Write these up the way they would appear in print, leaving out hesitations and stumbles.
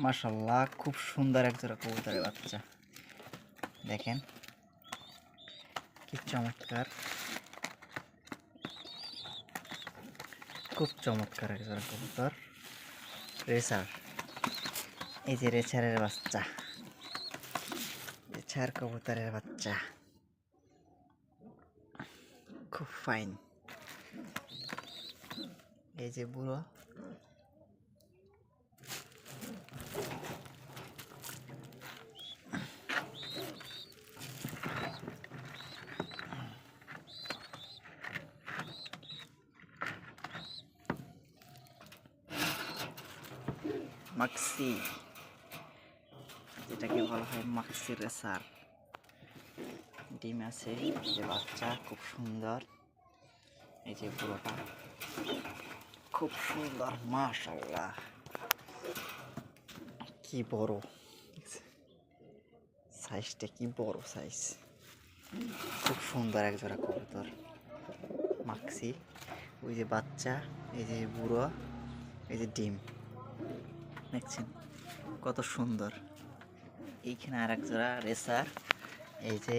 মাশাআল্লাহ, খুব সুন্দর এক জোড়া কবুতরের বাচ্চা। দেখেন কি চমৎকার, খুব চমৎকার এক জোড়া কবুতর রেসার। এই যে রেসারের বাচ্চা, রেসার কবুতরের বাচ্চা খুব ফাইন। এই যে বুড়ো, মাক্সি, যেটাকে বলা হয় মাক্সি রেসার। ডিম আছে, এই যে বাচ্চা খুব সুন্দর। এই যে পুরোটা খুব সুন্দর, মাশাআল্লাহ কি বড় সাইজটা, কি বড় সাইজ। খুব সুন্দর এক জোড়া কবুতর মাক্সি। ওই যে বাচ্চা, এই যে বুড়ো, এই যে ডিম, দেখছেন কত সুন্দর। এইখানে আর এক জোড়া রেসার। এই যে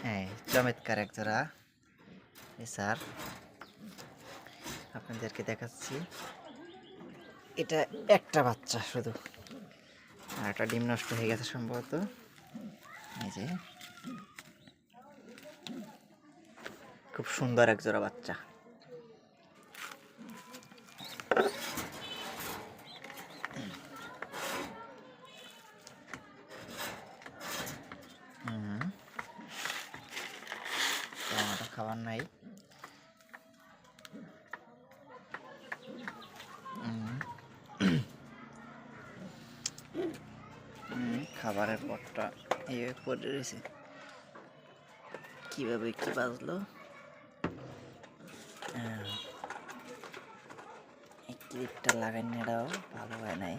হ্যাঁ, চমৎকার এক জোড়া রেসার আপনাদেরকে দেখাচ্ছি। এটা একটা বাচ্চা শুধু, আর একটা ডিম নষ্ট হয়ে গেছে সম্ভবত। এই যে খুব সুন্দর এক জোড়া বাচ্চা। খাবার নাই, খাবারের পটটা এইভাবে পড়ে রয়েছে। কিভাবে কি বাজলো, এই ক্লিপটা লাগাই, এটাও ভালো হয় নাই।